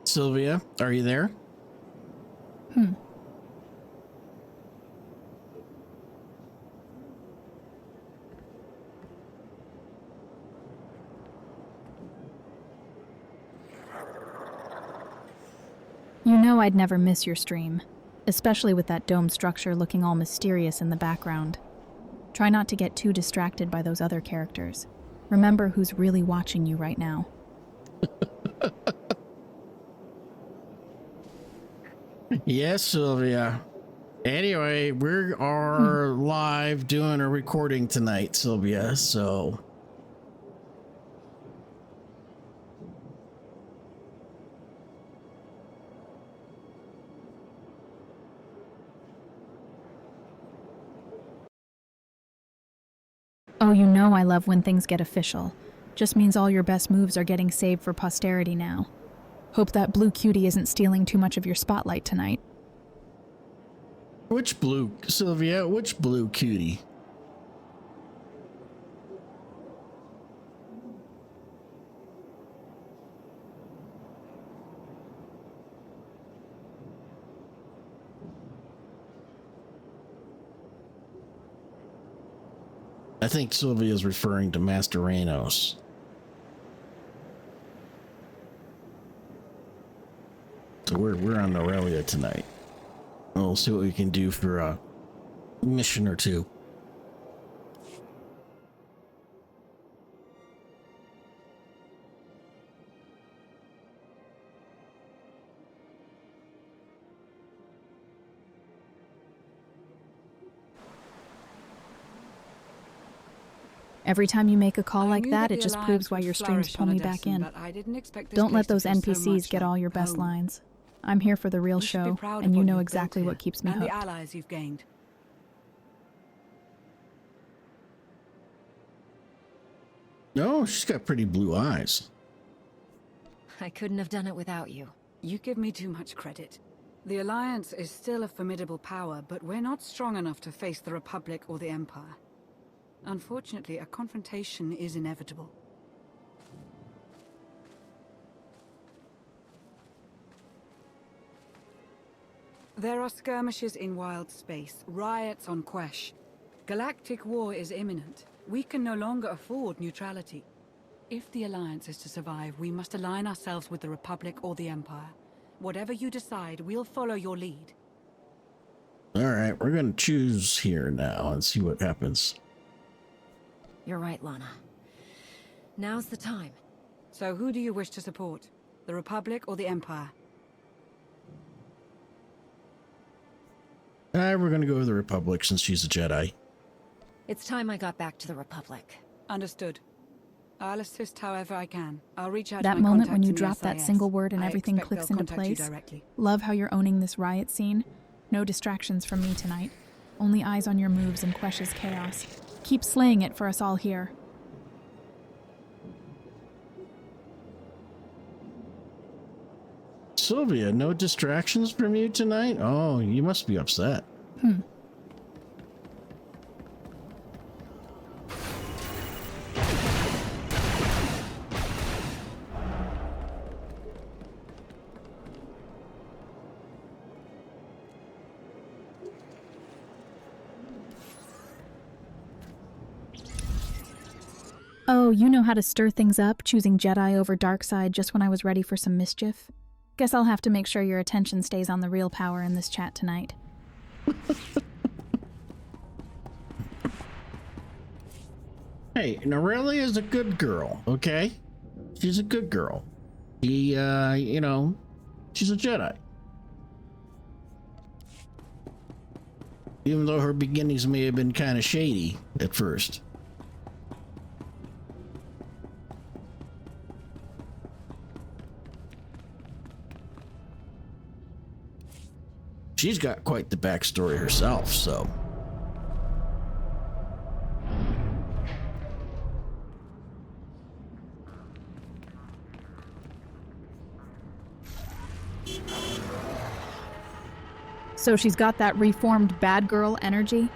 Sylvia, are you there? You know I'd never miss your stream, especially with that dome structure looking all mysterious in the background. Try not to get too distracted by those other characters. Remember who's really watching you right now. Yes, Sylvia. Anyway, we are live doing a recording tonight, Sylvia, so... Oh, you know I love when things get official. Just means all your best moves are getting saved for posterity now. Hope that blue cutie isn't stealing too much of your spotlight tonight. Which blue, Sylvia? Which blue cutie? I think Sylvia is referring to Master Reynos. So we're on Aurelia tonight. We'll see what we can do for a mission or two. Every time you make a call like that, it just proves why your streams pull me back in. Don't let those NPCs get all your best lines. I'm here for the real show, and you know exactly what keeps me hooked. And the allies you've gained. Oh, she's got pretty blue eyes. I couldn't have done it without you. You give me too much credit. The Alliance is still a formidable power, but we're not strong enough to face the Republic or the Empire. Unfortunately, a confrontation is inevitable. There are skirmishes in wild space, riots on Quesh. Galactic war is imminent. We can no longer afford neutrality. If the Alliance is to survive, we must align ourselves with the Republic or the Empire. Whatever you decide, we'll follow your lead. All right, we're going to choose here now and see what happens. You're right, Lana. Now's the time. So who do you wish to support? The Republic or the Empire? We're going to go with the Republic since she's a Jedi. It's time I got back to the Republic. Understood. I'll assist however I can. I'll reach out That to my moment when contacts you in the drop that SIS. single word and I everything expect clicks they'll into contact you place. directly. Love how you're owning this riot scene. No distractions from me tonight. Only eyes on your moves and Quesh's chaos. Keep slaying it for us all here. Sylvia, no distractions from you tonight? Oh, you must be upset. Oh, you know how to stir things up, choosing Jedi over dark side just when I was ready for some mischief? Guess I'll have to make sure your attention stays on the real power in this chat tonight. Hey, Aurelia is a good girl, okay? She's a good girl. She, you know, she's a Jedi. Even though her beginnings may have been kind of shady at first. She's got quite the backstory herself, so. So she's got that reformed bad girl energy?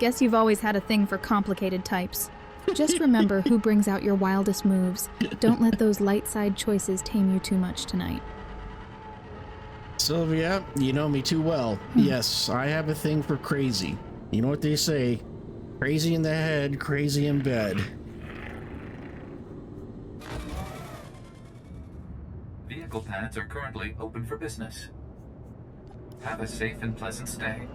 Guess you've always had a thing for complicated types. Just remember who brings out your wildest moves. Don't let those light side choices tame you too much tonight. Sylvia, you know me too well. Yes, I have a thing for crazy. You know what they say? Crazy in the head, crazy in bed. Vehicle pads are currently open for business. Have a safe and pleasant stay.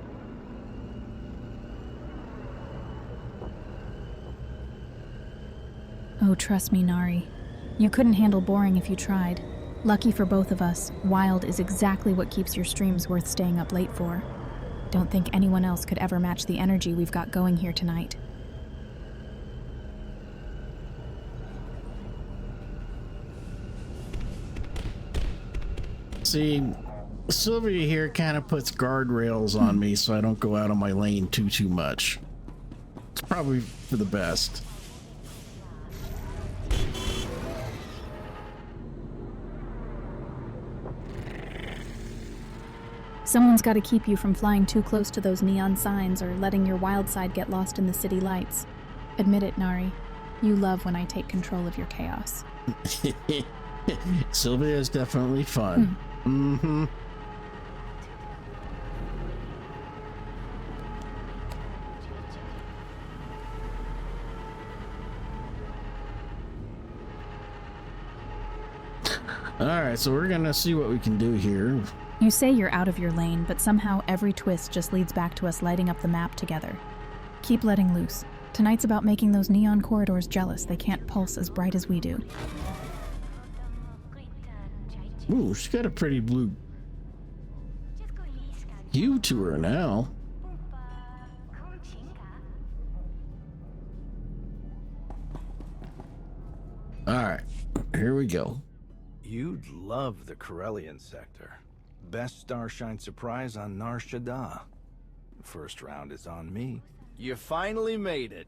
Oh, trust me, Nari. You couldn't handle boring if you tried. Lucky for both of us, wild is exactly what keeps your streams worth staying up late for. Don't think anyone else could ever match the energy we've got going here tonight. See, Sylvia here kind of puts guardrails on me so I don't go out of my lane too much. It's probably for the best. Someone's got to keep you from flying too close to those neon signs or letting your wild side get lost in the city lights. Admit it, Nari. You love when I take control of your chaos. Sylvia is definitely fun. Mm-hmm. All right, so we're gonna see what we can do here. You say you're out of your lane, but somehow every twist just leads back to us lighting up the map together. Keep letting loose. Tonight's about making those neon corridors jealous. They can't pulse as bright as we do. Ooh, she's got a pretty blue hue to her now. All right, here we go. You'd love the Corellian sector. Best Starshine surprise on Nar Shaddaa. First round is on me. You finally made it.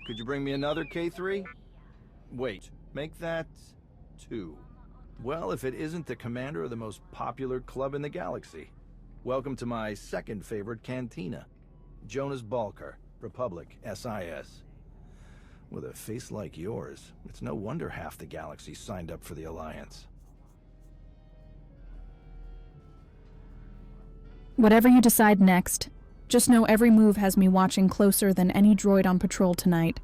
Could you bring me another K3? Wait, make that 2. Well, if it isn't the commander of the most popular club in the galaxy. Welcome to my second favorite cantina. Jonas Balker, Republic, SIS. With a face like yours, it's no wonder half the galaxy signed up for the Alliance. Whatever you decide next, just know every move has me watching closer than any droid on patrol tonight.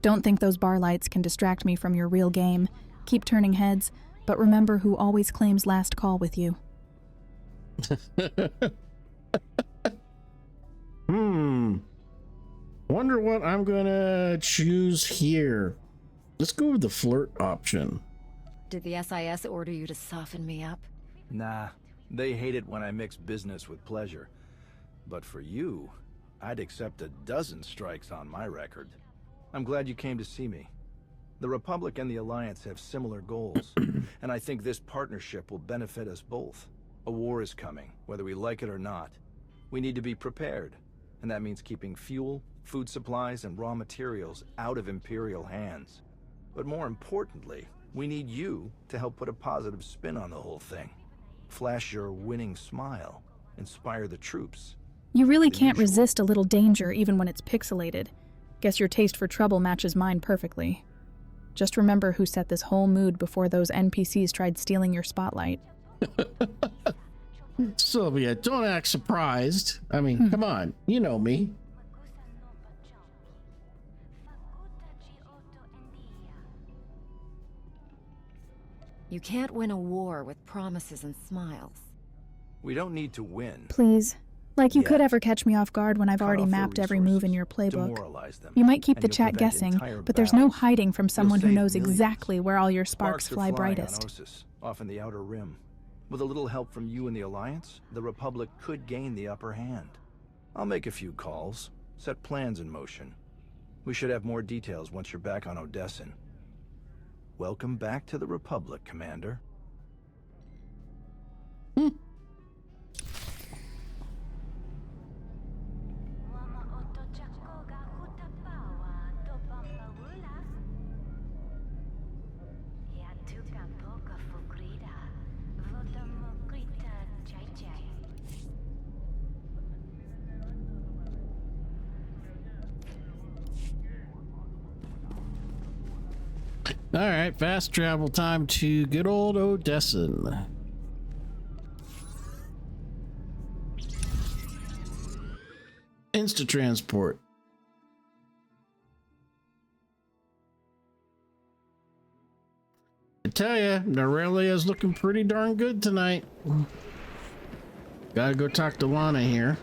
Don't think those bar lights can distract me from your real game. Keep turning heads, but remember who always claims last call with you. Wonder what I'm gonna choose here. Let's go with the flirt option. Did the SIS order you to soften me up? Nah, they hate it when I mix business with pleasure. But for you, I'd accept a dozen strikes on my record. I'm glad you came to see me. The Republic and the Alliance have similar goals, and I think this partnership will benefit us both. A war is coming, whether we like it or not. We need to be prepared, and that means keeping fuel, food supplies, and raw materials out of Imperial hands. But more importantly, we need you to help put a positive spin on the whole thing. Flash your winning smile. Inspire the troops. You really can't resist a little danger even when it's pixelated. Guess your taste for trouble matches mine perfectly. Just remember who set this whole mood before those NPCs tried stealing your spotlight. Sylvia, don't act surprised. I mean, come on, you know me. You can't win a war with promises and smiles. We don't need to win. Please. Like you Yeah. could ever catch me off guard when I've Cut already off their mapped every move in resources, your playbook. demoralize them, You might keep and the you'll chat prevent guessing, entire but there's no battles. hiding from someone who save knows millions. exactly where all your sparks are fly flying brightest. On Osus, off in the Outer Rim. With a little help from you and the Alliance, the Republic could gain the upper hand. I'll make a few calls, set plans in motion. We should have more details once you're back on Odessin. Welcome back to the Republic, Commander. All right, fast travel time to good old Odessin. Insta-transport. I tell ya, Narelia's looking pretty darn good tonight. Gotta go talk to Lana here.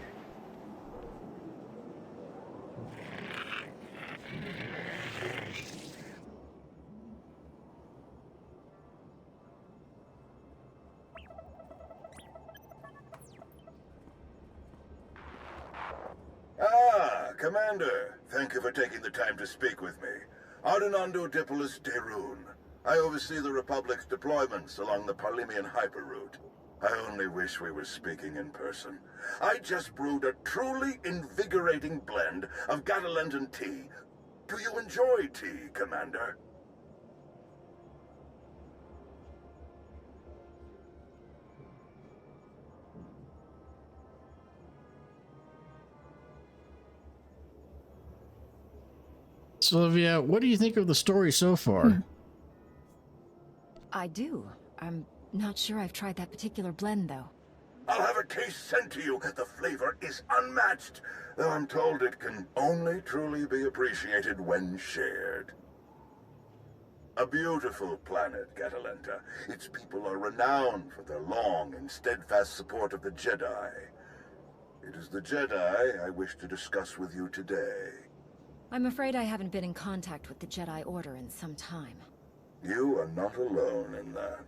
Ah, Commander. Thank you for taking the time to speak with me. Ardenando Dipolis Derun. I oversee the Republic's deployments along the Parlemian hyperroute. I only wish we were speaking in person. I just brewed a truly invigorating blend of Catalentan tea. Do you enjoy tea, Commander? Sylvia, what do you think of the story so far? I do. I'm not sure I've tried that particular blend, though. I'll have a case sent to you. The flavor is unmatched, though I'm told it can only truly be appreciated when shared. A beautiful planet, Catalenta. Its people are renowned for their long and steadfast support of the Jedi. It is the Jedi I wish to discuss with you today. I'm afraid I haven't been in contact with the Jedi Order in some time. You are not alone in that.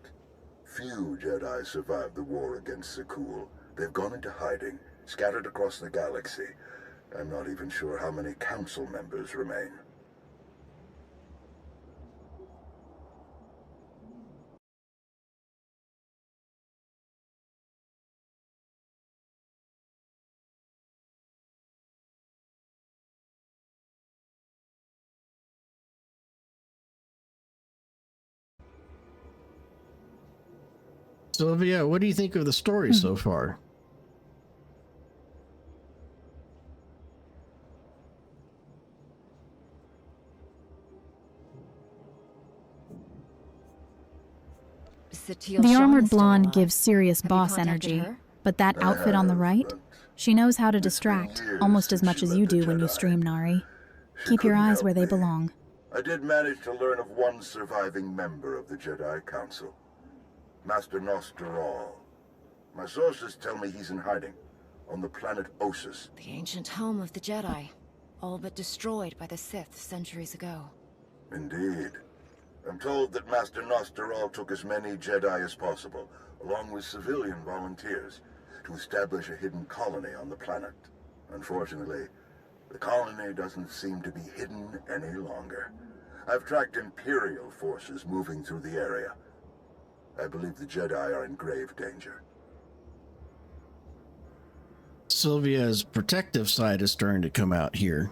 Few Jedi survived the war against Sekul. They've gone into hiding, scattered across the galaxy. I'm not even sure how many council members remain. Sylvia, what do you think of the story so far? Satil The Shawn armored is still blonde alive. gives serious Have you boss contacted energy, her? but that outfit on the right, she knows how to distract, years almost as since much she as left you the do when you Jedi. stream, Nari. She Keep your couldn't eyes help where they me. belong. I did manage to learn of one surviving member of the Jedi Council. Master Nosteral. My sources tell me he's in hiding, on the planet Osus. The ancient home of the Jedi, all but destroyed by the Sith centuries ago. Indeed. I'm told that Master Nosteral took as many Jedi as possible, along with civilian volunteers, to establish a hidden colony on the planet. Unfortunately, the colony doesn't seem to be hidden any longer. I've tracked Imperial forces moving through the area. I believe the Jedi are in grave danger. Sylvia's protective side is starting to come out here.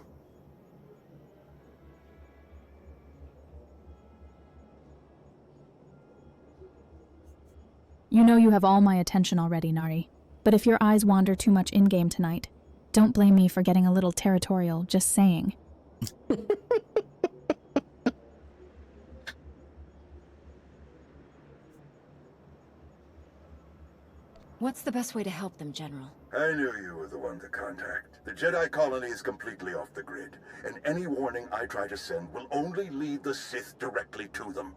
You know you have all my attention already, Nari. But if your eyes wander too much in-game tonight, don't blame me for getting a little territorial, just saying. What's the best way to help them, General? I knew you were the one to contact. The Jedi colony is completely off the grid, and any warning I try to send will only lead the Sith directly to them.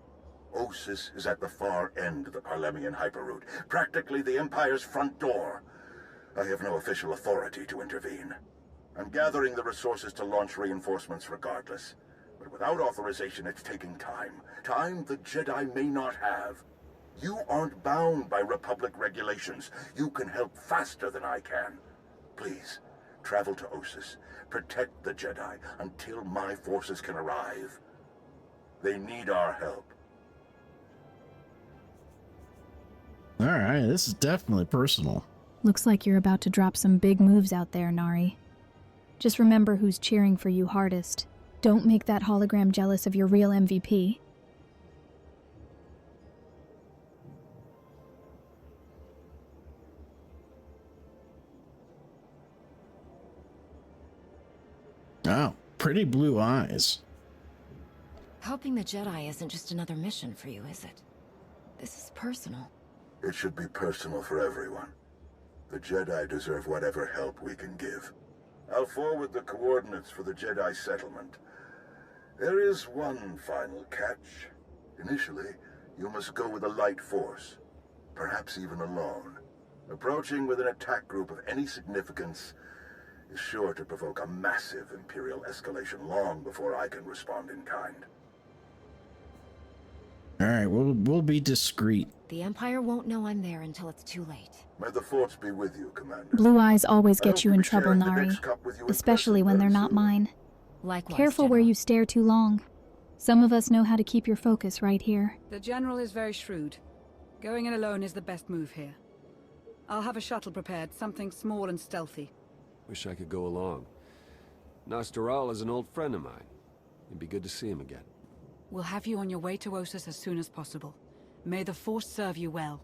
Osus is at the far end of the Parlemian hyperroute, practically the Empire's front door. I have no official authority to intervene. I'm gathering the resources to launch reinforcements regardless. But without authorization, it's taking time. Time the Jedi may not have. You aren't bound by Republic regulations. You can help faster than I can. Please, travel to Osus. Protect the Jedi until my forces can arrive. They need our help. All right, this is definitely personal. Looks like you're about to drop some big moves out there, Nari. Just remember who's cheering for you hardest. Don't make that hologram jealous of your real MVP. Oh, pretty blue eyes. Helping the Jedi isn't just another mission for you, is it? This is personal. It should be personal for everyone. The Jedi deserve whatever help we can give. I'll forward the coordinates for the Jedi settlement. There is one final catch. Initially, you must go with a light force, perhaps even alone. Approaching with an attack group of any significance is sure to provoke a massive Imperial escalation long before I can respond in kind. All right, we'll be discreet. The Empire won't know I'm there until it's too late. May the Force be with you, Commander. Blue eyes always I get hope you to in be trouble, sharing the Nari. next cup with you in Especially person when they're very not soon. mine. Likewise, Careful where General. you stare too long. Some of us know how to keep your focus right here. The General is very shrewd. Going in alone is the best move here. I'll have a shuttle prepared, something small and stealthy. Wish I could go along. Nostaral is an old friend of mine. It'd be good to see him again. We'll have you on your way to Osus as soon as possible. May the Force serve you well.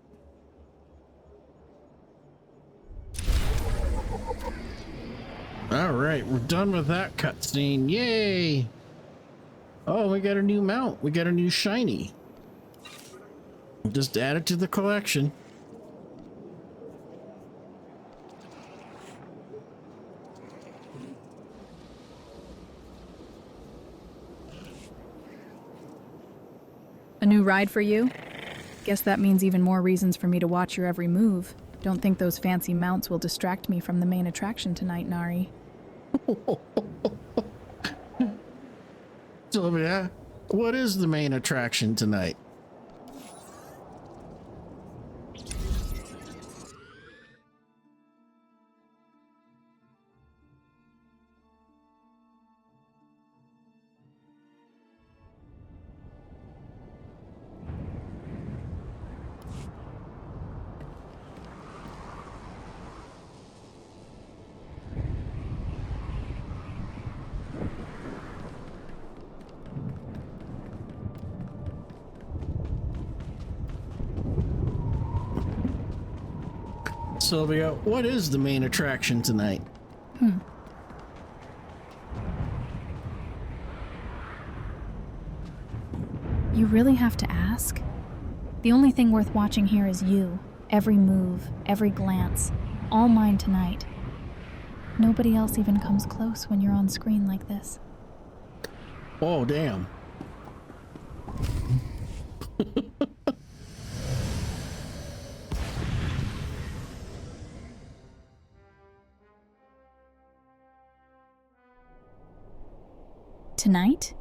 All right, we're done with that cutscene. Yay! Oh, we got a new mount. We got a new shiny. We'll just add it to the collection. A new ride for you? Guess that means even more reasons for me to watch your every move. Don't think those fancy mounts will distract me from the main attraction tonight, Nari. Sylvia, what is the main attraction tonight? Sylvia, what is the main attraction tonight? You really have to ask? The only thing worth watching here is you. Every move, every glance, all mine tonight. Nobody else even comes close when you're on screen like this. Oh, damn. Tonight?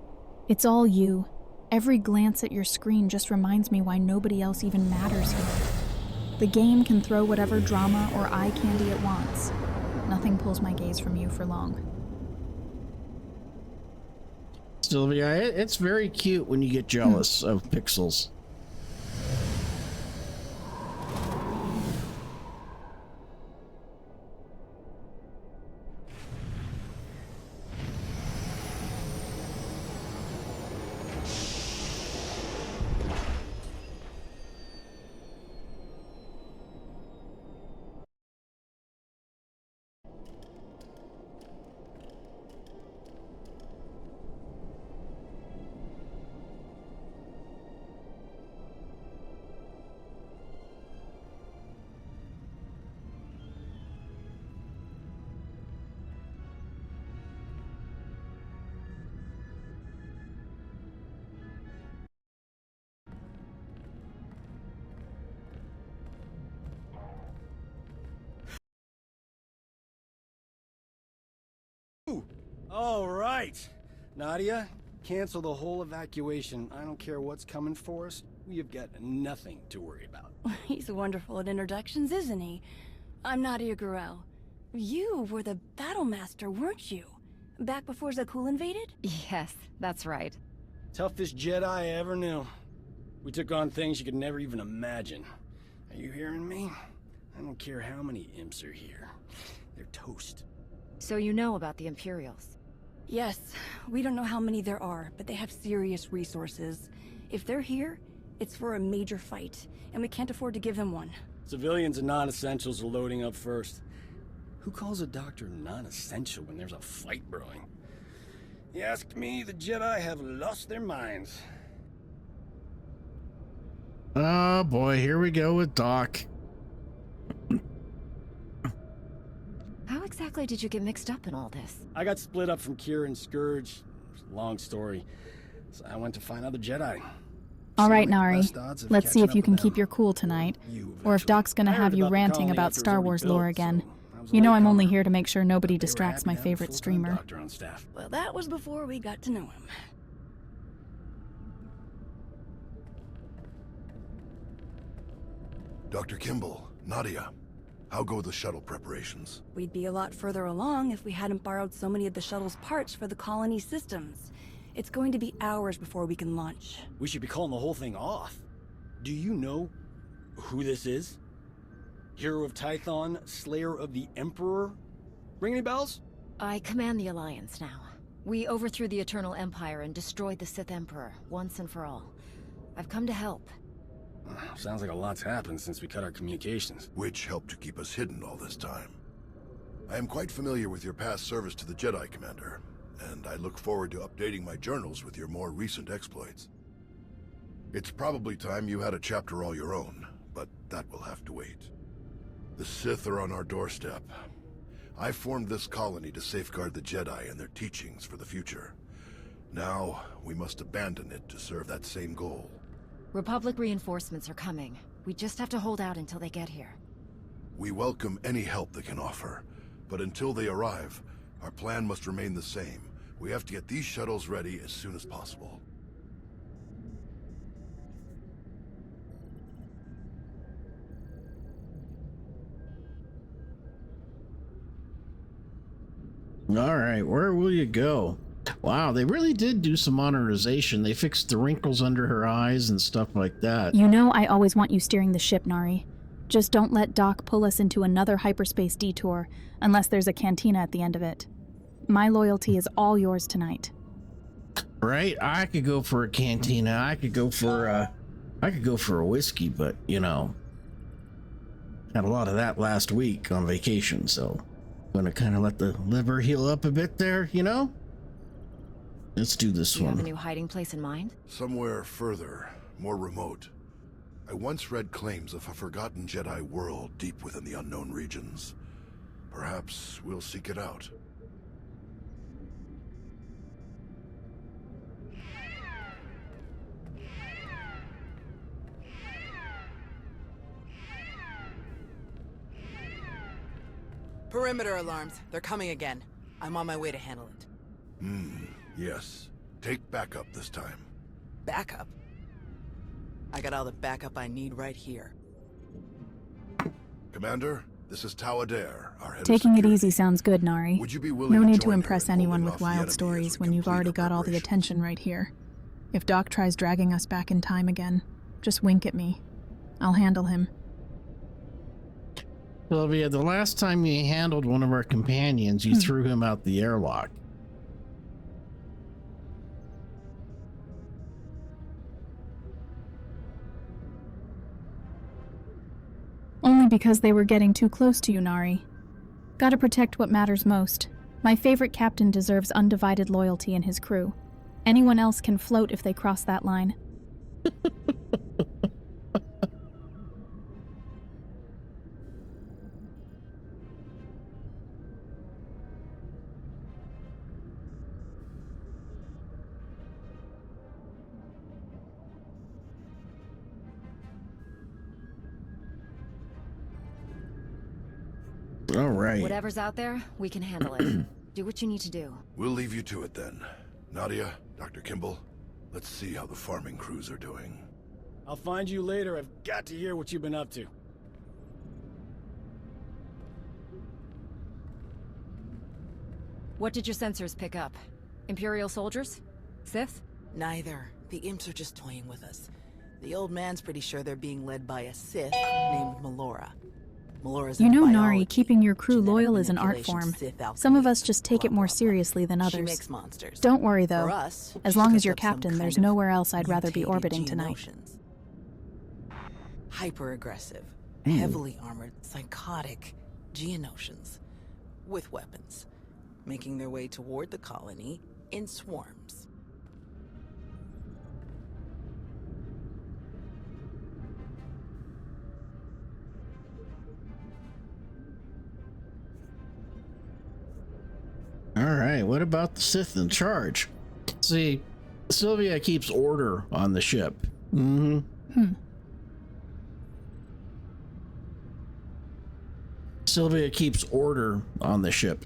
It's all you. Every glance at your screen just reminds me why nobody else even matters here. The game can throw whatever drama or eye candy it wants. Nothing pulls my gaze from you for long. Sylvia, it's very cute when you get jealous of pixels. All right. Nadia, cancel the whole evacuation. I don't care what's coming for us. We have got nothing to worry about. He's wonderful at introductions, isn't he? I'm Nadia Gurel. You were the Battlemaster, weren't you? Back before Zakul invaded? Yes, that's right. Toughest Jedi I ever knew. We took on things you could never even imagine. Are you hearing me? I don't care how many imps are here. They're toast. So you know about the Imperials? Yes. We don't know how many there are, but they have serious resources. If they're here, it's for a major fight, and we can't afford to give them one. Civilians and non-essentials are loading up first. Who calls a doctor non-essential when there's a fight brewing? You ask me, the Jedi have lost their minds. Oh boy, here we go with Doc. How exactly did you get mixed up in all this? I got split up from Kira and Scourge. It's a long story. So I went to find other Jedi. All right, Seemed like the Nari. best odds of Let's see catching if up you with can them. keep your cool tonight. You Or if eventually. Doc's gonna I heard have you about the ranting colony about after it was Star already Wars lore built, again. so I was a You know I'm only latecomer. here to make sure nobody But they were distracts happy my to have a favorite full-time streamer. doctor on staff. Well, that was before we got to know him. Dr. Kimball, Nadia, how go the shuttle preparations? We'd be a lot further along if we hadn't borrowed so many of the shuttle's parts for the colony systems. It's going to be hours before we can launch. We should be calling the whole thing off. Do you know who this is? Hero of Tython, Slayer of the Emperor? Ring any bells? I command the Alliance now. We overthrew the Eternal Empire and destroyed the Sith Emperor, once and for all. I've come to help. Sounds like a lot's happened since we cut our communications. Which helped to keep us hidden all this time. I am quite familiar with your past service to the Jedi, Commander, and I look forward to updating my journals with your more recent exploits. It's probably time you had a chapter all your own, but that will have to wait. The Sith are on our doorstep. I formed this colony to safeguard the Jedi and their teachings for the future. Now, we must abandon it to serve that same goal. Republic reinforcements are coming. We just have to hold out until they get here. We welcome any help they can offer, but until they arrive, our plan must remain the same. We have to get these shuttles ready as soon as possible. All right, where will you go? Wow, they really did do some modernization. They fixed the wrinkles under her eyes and stuff like that. You know I always want you steering the ship, Nari. Just don't let Doc pull us into another hyperspace detour, unless there's a cantina at the end of it. My loyalty is all yours tonight. Right? I could go for a cantina. I could go for a whiskey, but you know, had a lot of that last week on vacation, so gonna kind of let the liver heal up a bit there, you know? Let's do this Do you one. have a new hiding place in mind? Somewhere further, more remote. I once read claims of a forgotten Jedi world deep within the unknown regions. Perhaps we'll seek it out. Perimeter alarms. They're coming again. I'm on my way to handle it. Yes. Take backup this time. Backup? I got all the backup I need right here. Commander, this is Tau Adair, our head of Taking it security. easy sounds good, Nari. Would you be willing No to need to join her impress in anyone holding with off the wild enemy as stories we when you've complete already our got all the preparations? attention right here. If Doc tries dragging us back in time again, just wink at me. I'll handle him. Sylvia, the last time you handled one of our companions, you threw him out the airlock. Only because they were getting too close to you, Nari. Gotta protect what matters most. My favorite captain deserves undivided loyalty in his crew. Anyone else can float if they cross that line. All right. Whatever's out there, we can handle it. Do what you need to do. We'll leave you to it then. Nadia, Dr. Kimball, let's see how the farming crews are doing. I'll find you later. I've got to hear what you've been up to. What did your sensors pick up? Imperial soldiers? Sith? Neither. The imps are just toying with us. The old man's pretty sure they're being led by a Sith named Melora. Melora's You into know, Nari, biology, keeping your crew genetic loyal is an art manipulation, form. Sith alchemy, Some of us just take it blah, more blah, blah. seriously than She others. makes monsters. Don't worry, though. For us, As she long as cooked you're up some captain, there's kind of nowhere else I'd rather be mutated orbiting tonight. geonotions. Hyper-aggressive, heavily armored, psychotic geonotions with weapons, making their way toward the colony in swarms. right, what about the Sith in charge? See, Sylvia keeps order on the ship. Sylvia keeps order on the ship.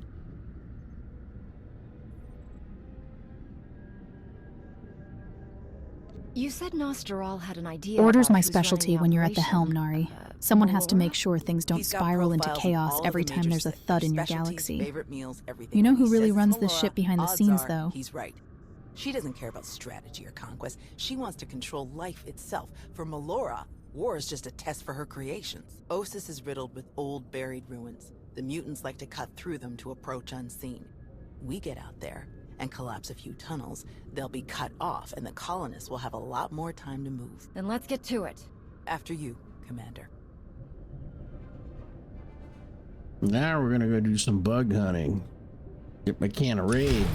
You said Nosteral had an idea. Order's about my who's running specialty the when you're at the helm, operation. Nari. Someone has to Melora? make sure things don't He's got spiral into profiles on chaos all of every the time major there's a Sith, thud in your specialties, galaxy. favorite meals, everything. You know When who he really says it's runs this Melora, ship behind the odds scenes, are though? He's right. She doesn't care about strategy or conquest. She wants to control life itself. For Melora, war is just a test for her creations. Osus is riddled with old, buried ruins. The mutants like to cut through them to approach unseen. We get out there and collapse a few tunnels, they'll be cut off, and the colonists will have a lot more time to move. Then let's get to it. After you, Commander. Now we're gonna go do some bug hunting. Get my can of raid.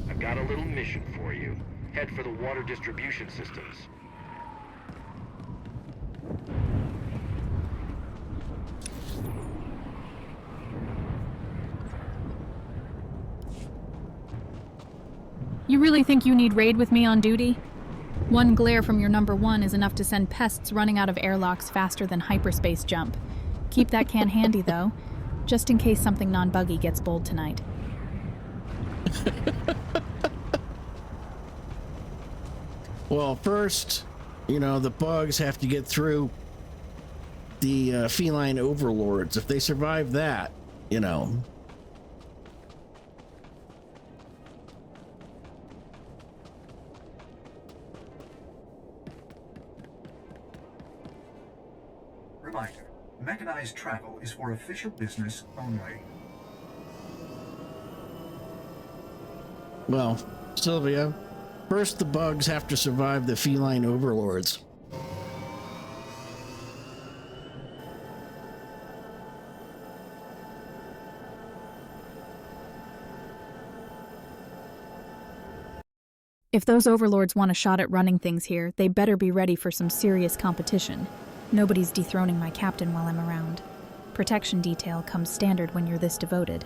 I've got a little mission for you. Head for the water distribution systems. You really think you need raid with me on duty? One glare from your number one is enough to send pests running out of airlocks faster than hyperspace jump. Keep that can handy, though, just in case something non-buggy gets bold tonight. Well, first, you know, the bugs have to get through the feline overlords. If they survive that, you know. Reminder, mechanized travel is for official business only. Well, Sylvia, first the bugs have to survive the feline overlords. If those overlords want a shot at running things here, they better be ready for some serious competition. Nobody's dethroning my captain while I'm around. Protection detail comes standard when you're this devoted.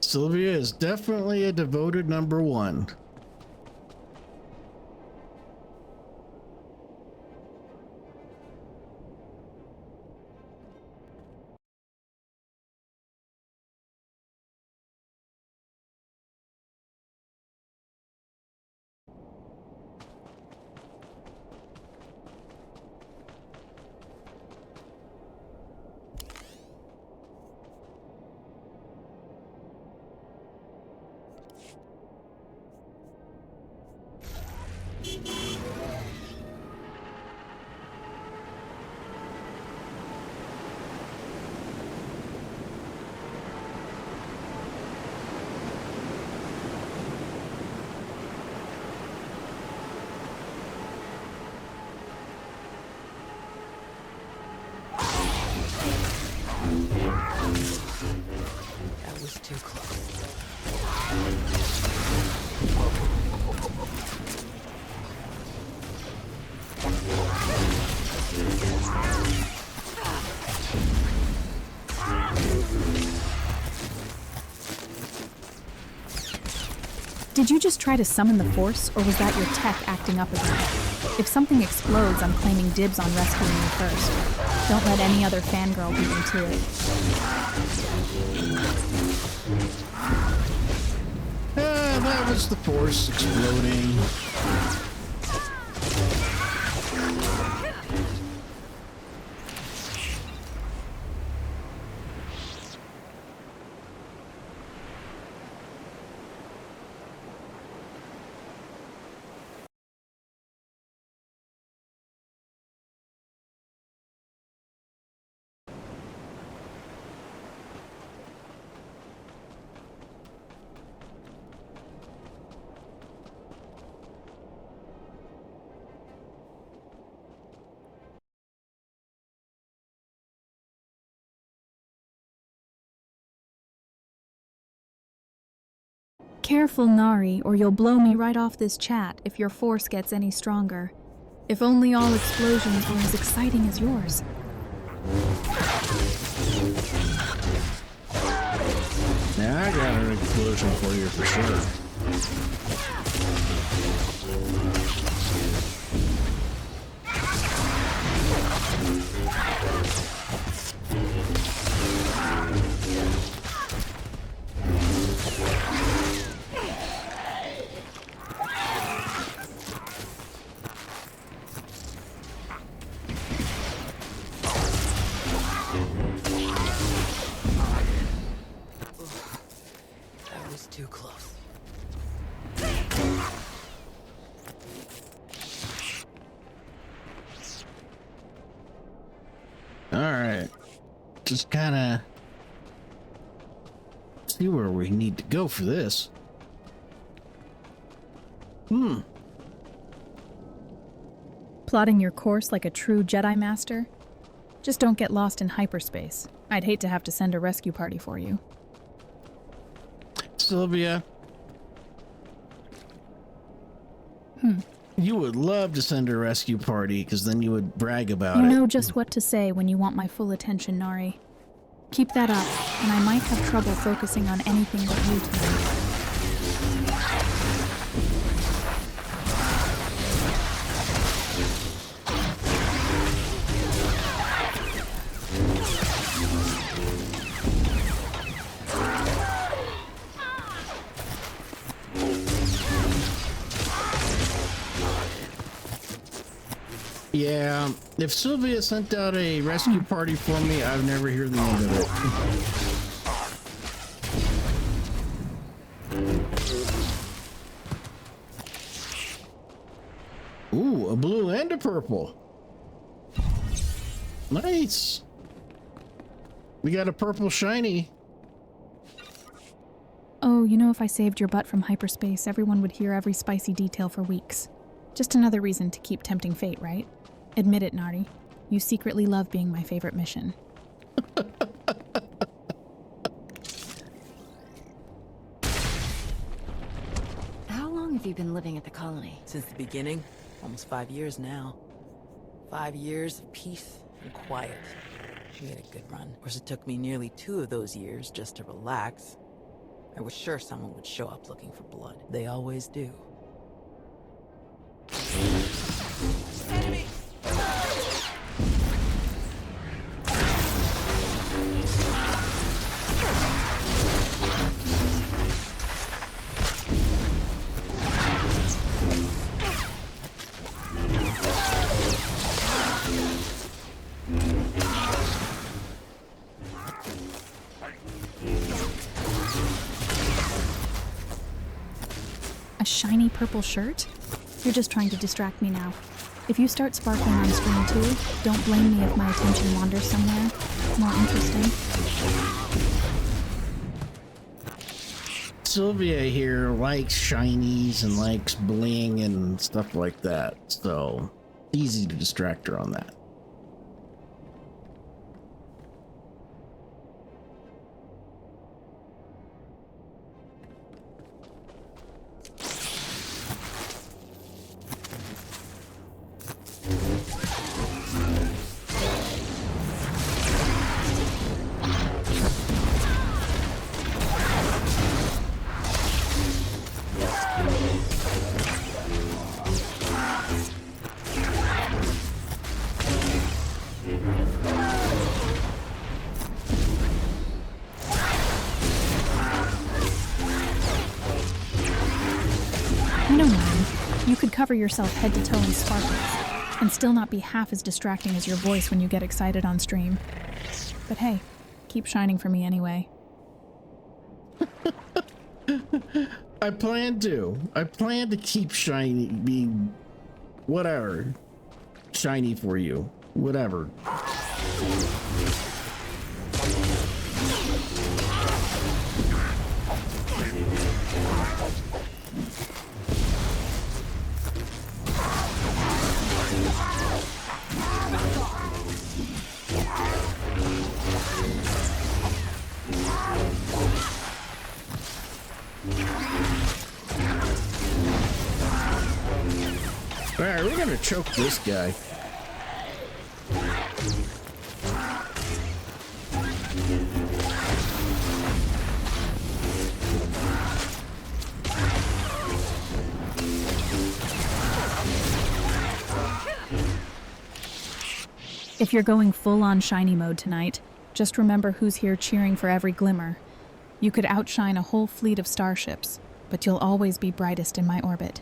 Sylvia is definitely a devoted number one. That was too close. Did you just try to summon the Force, or was that your tech acting up again? If something explodes, I'm claiming dibs on rescuing you first. Don't let any other fangirl beat me to it. That was the Force exploding. Careful, Nari, or you'll blow me right off this chat if your force gets any stronger. If only all explosions were as exciting as yours. Now I got an explosion for you for sure. That was too close. Alright. Just kinda see where we need to go for this. Plotting your course like a true Jedi Master? Just don't get lost in hyperspace. I'd hate to have to send a rescue party for you. Sylvia. You would love to send a rescue party, because then you would brag about it. You know just what to say when you want my full attention, Nari. Keep that up, and I might have trouble focusing on anything but you tonight. Yeah, if Sylvia sent out a rescue party for me, I'd never hear the end of it. Ooh, a blue and a purple. Nice. We got a purple shiny. Oh, you know, if I saved your butt from hyperspace, everyone would hear every spicy detail for weeks. Just another reason to keep tempting fate, right? Admit it, Nari. You secretly love being my favorite mission. How long have you been living at the colony? Since the beginning, almost 5 years now. 5 years of peace and quiet. We had a good run. Of course, it took me nearly 2 of those years just to relax. I was sure someone would show up looking for blood. They always do. Enemy! A shiny purple shirt? You're just trying to distract me now. If you start sparkling on stream too, don't blame me if my attention wanders somewhere more interesting. Sylvia here likes shinies and likes bling and stuff like that, so easy to distract her on that. You know, man, you could cover yourself head to toe in sparkles and still not be half as distracting as your voice when you get excited on stream. But hey, keep shining for me anyway. I plan to keep shiny, being whatever, shiny for you, whatever. Alright, we're gonna choke this guy. If you're going full-on shiny mode tonight, just remember who's here cheering for every glimmer. You could outshine a whole fleet of starships, but you'll always be brightest in my orbit.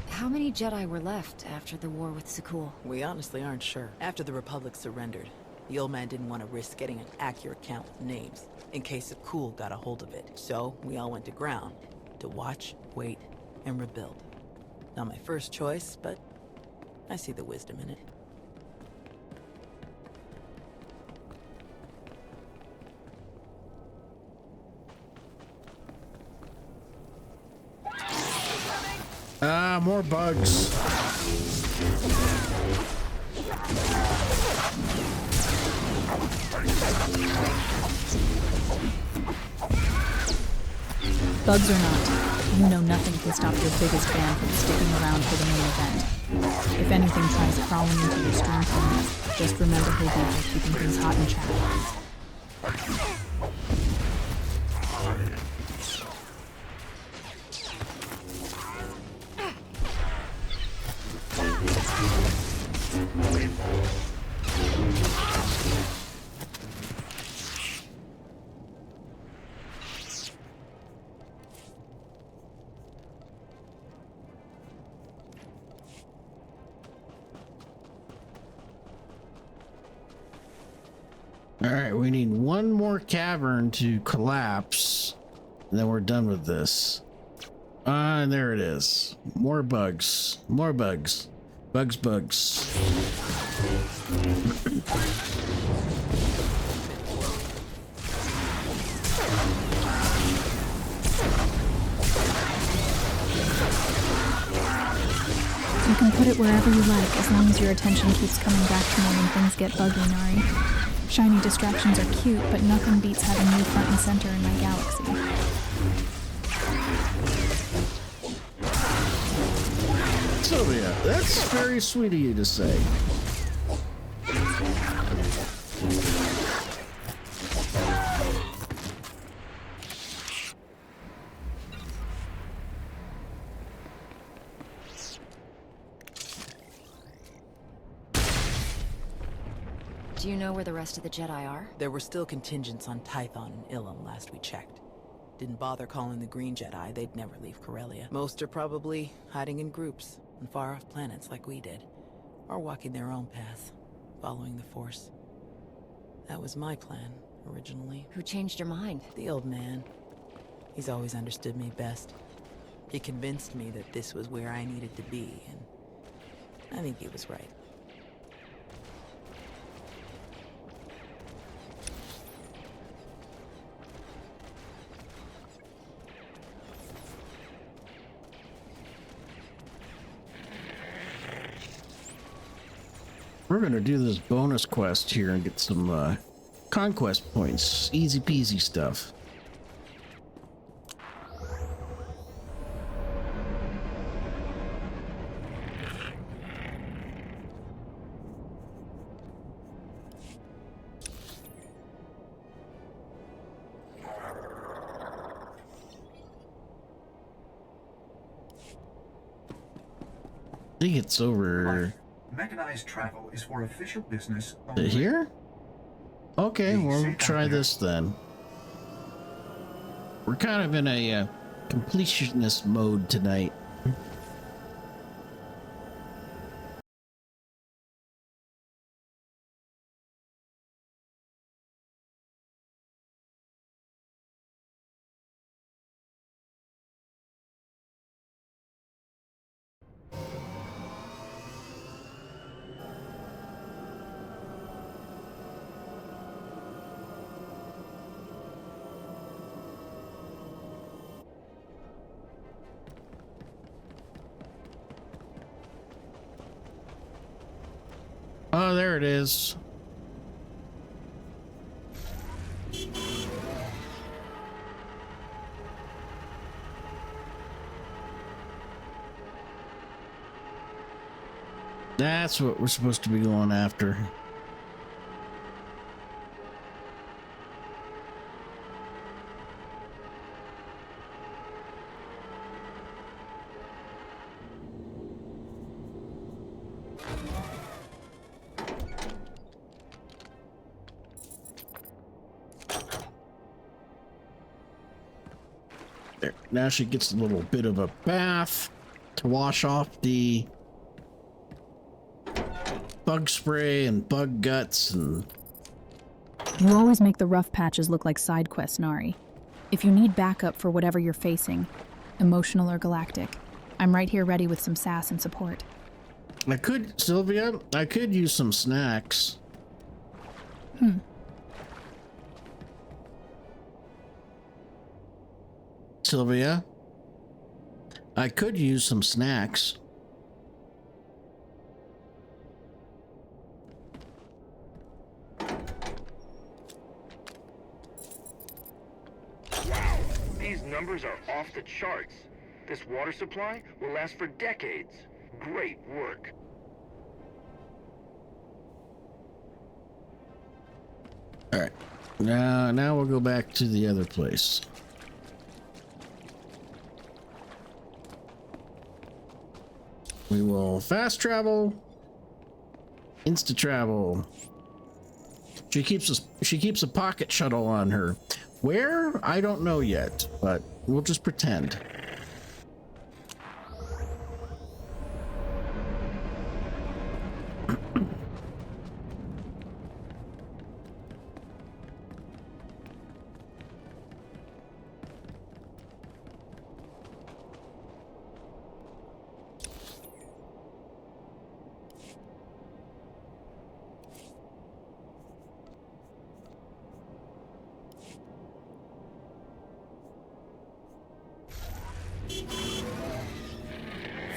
How many Jedi were left after the war with Sakul? We honestly aren't sure. After the Republic surrendered, the old man didn't want to risk getting an accurate count with names, in case Sakul got a hold of it. So, we all went to ground, to watch, wait, and rebuild. Not my first choice, but I see the wisdom in it. Ah, more bugs. Bugs or not, you know nothing can stop your biggest fan from sticking around for the main event. If anything tries crawling into your stream feeds, just remember who'll be there keeping things hot and chatty. All right, we need one more cavern to collapse, and then we're done with this. And there it is. More bugs. More bugs. Bugs. You can put it wherever you like, as long as your attention keeps coming back to me when things get buggy, Nari. Shiny distractions are cute, but nothing beats having you front and center in my galaxy. Sylvia, that's very sweet of you to say. Do you know where the rest of the Jedi are? There were still contingents on Tython and Ilum last we checked. Didn't bother calling the Green Jedi, they'd never leave Corellia. Most are probably hiding in groups on far-off planets like we did. Or walking their own path, following the Force. That was my plan, originally. Who changed your mind? The old man. He's always understood me best. He convinced me that this was where I needed to be, and I think he was right. We're gonna do this bonus quest here and get some conquest points. Easy peasy stuff. I think it's over Mechanized travel is for official business only. here. Okay, well, we'll try this then. We're kind of in a completionist mode tonight. Oh, there it is. That's what we're supposed to be going after. There. Now she gets a little bit of a bath to wash off the bug spray and bug guts. And you always make the rough patches look like side quests, Nari. If you need backup for whatever you're facing, emotional or galactic, I'm right here ready with some sass and support. Sylvia, I could use some snacks. Sylvia, I could use some snacks. Wow, these numbers are off the charts. This water supply will last for decades. Great work. All right, now we'll go back to the other place. We will fast travel, insta travel. She keeps a pocket shuttle on her. Where? I don't know yet, but we'll just pretend.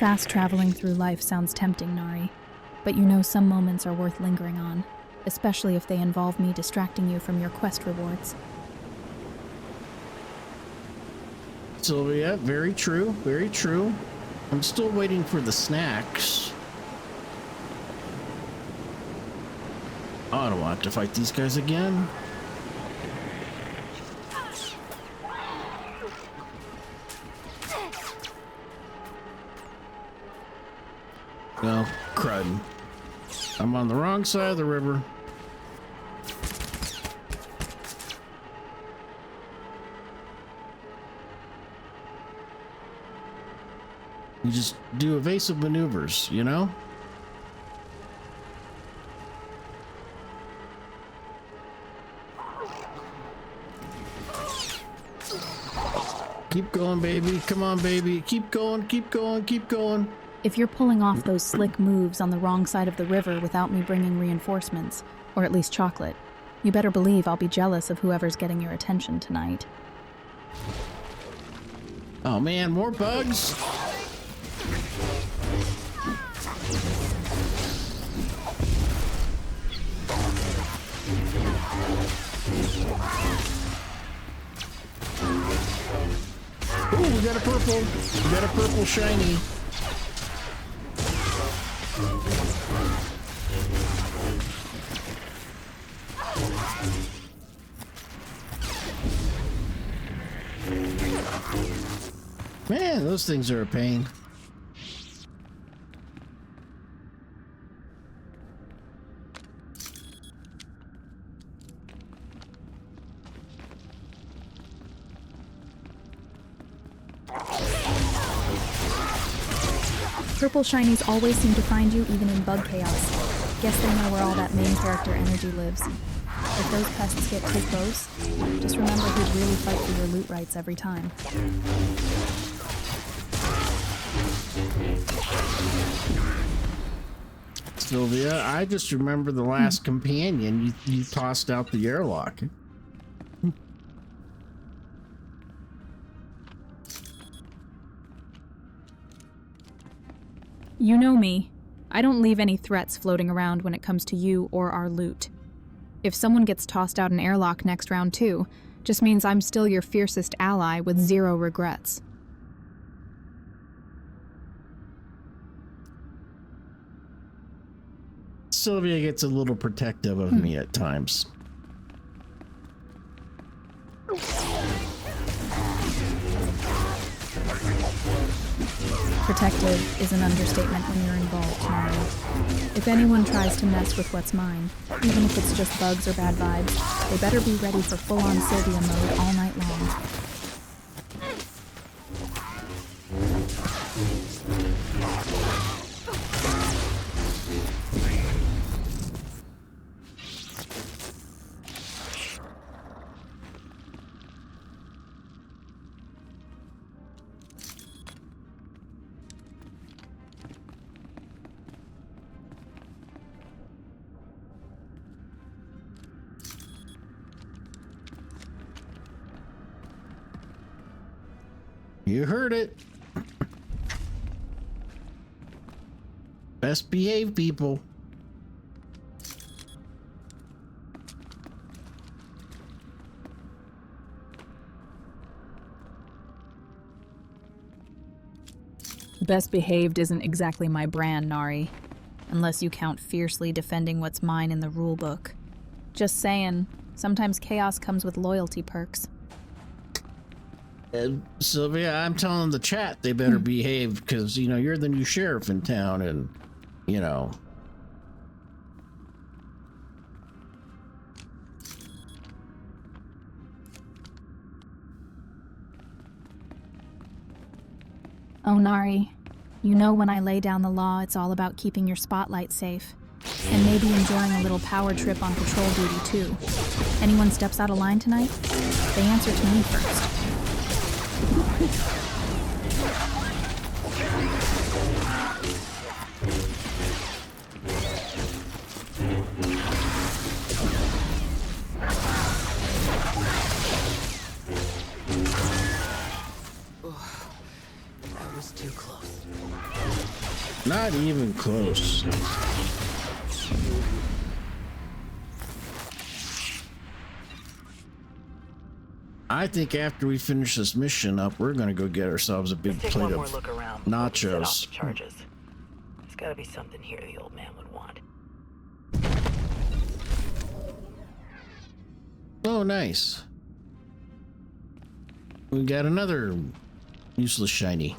Fast traveling through life sounds tempting, Nari, but you know some moments are worth lingering on, especially if they involve me distracting you from your quest rewards. Sylvia, very true, very true. I'm still waiting for the snacks. Oh, I don't want to fight these guys again. Well, crud. I'm on the wrong side of the river. You just do evasive maneuvers, you know? Keep going, baby. Come on, baby. Keep going, keep going, keep going. If you're pulling off those slick moves on the wrong side of the river without me bringing reinforcements, or at least chocolate, you better believe I'll be jealous of whoever's getting your attention tonight. Oh man, more bugs? Ooh, we got a purple. We got a purple shiny. Man, those things are a pain. Purple shinies always seem to find you even in bug chaos. Guess they know where all that main character energy lives. If those pests get too close, just remember who'd really fight for your loot rights every time. Sylvia, I just remember the last companion you tossed out the airlock. You know me. I don't leave any threats floating around when it comes to you or our loot. If someone gets tossed out an airlock next round too, just means I'm still your fiercest ally with zero regrets. Sylvia gets a little protective of me at times. Protective is an understatement when you're involved, Nari. If anyone tries to mess with what's mine, even if it's just bugs or bad vibes, they better be ready for full-on Sylvia mode all night long. You heard it. Best behave, people. Best behaved isn't exactly my brand, Nari. Unless you count fiercely defending what's mine in the rulebook. Just saying, sometimes chaos comes with loyalty perks. Sylvia, I'm telling the chat they better behave because, you know, you're the new sheriff in town and, you know. Oh, Nari, you know when I lay down the law, it's all about keeping your spotlight safe. And maybe enjoying a little power trip on patrol duty, too. Anyone steps out of line tonight, they answer to me first. That was too close. Not even close. I think after we finish this mission up, we're gonna go get ourselves a big plate of nachos. Charges. There's gotta be something here the old man would want. Oh, nice. We got another useless shiny.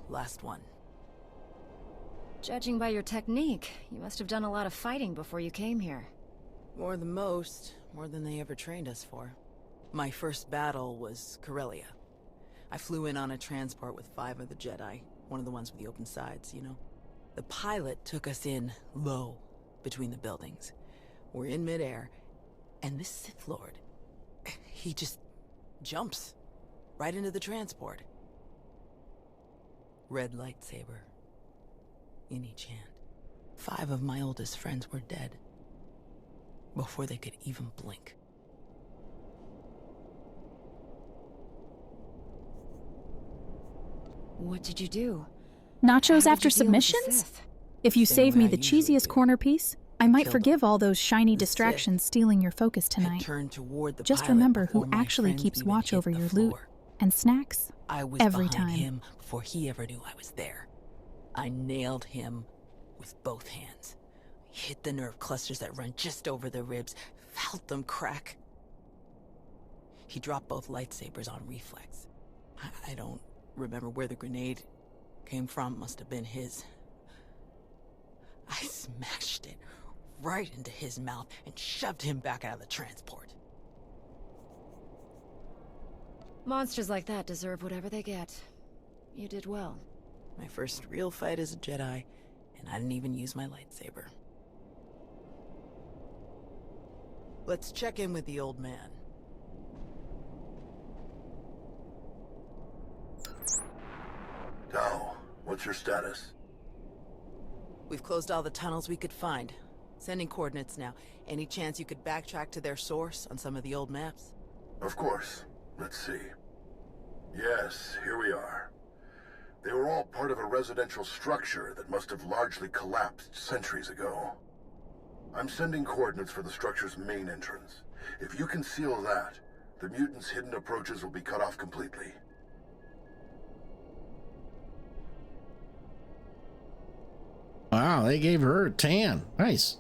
Last one. Judging by your technique, you must have done a lot of fighting before you came here. More than most, more than they ever trained us for. My first battle was Corellia. I flew in on a transport with 5 of the Jedi, one of the ones with the open sides, you know. The pilot took us in low, between the buildings. We're in midair, and this Sith Lord, he just jumps right into the transport. Red lightsaber in each hand. 5 of my oldest friends were dead before they could even blink. What did you do? Nachos after submissions? If you save me the cheesiest corner piece, I might forgive all those shiny distractions stealing your focus tonight. Just remember who actually keeps watch over your loot and snacks every time. Him before he ever knew I was there. I nailed him with both hands. Hit the nerve clusters that run just over the ribs, felt them crack. He dropped both lightsabers on reflex. I don't remember where the grenade came from, must have been his. I smashed it right into his mouth and shoved him back out of the transport. Monsters like that deserve whatever they get. You did well. My first real fight as a Jedi, and I didn't even use my lightsaber. Let's check in with the old man. Tao, what's your status? We've closed all the tunnels we could find. Sending coordinates now. Any chance you could backtrack to their source on some of the old maps? Of course. Let's see. Yes, here we are. They were all part of a residential structure that must have largely collapsed centuries ago. I'm sending coordinates for the structure's main entrance. If you can seal that, the mutants' hidden approaches will be cut off completely. Wow, they gave her a tan. Nice.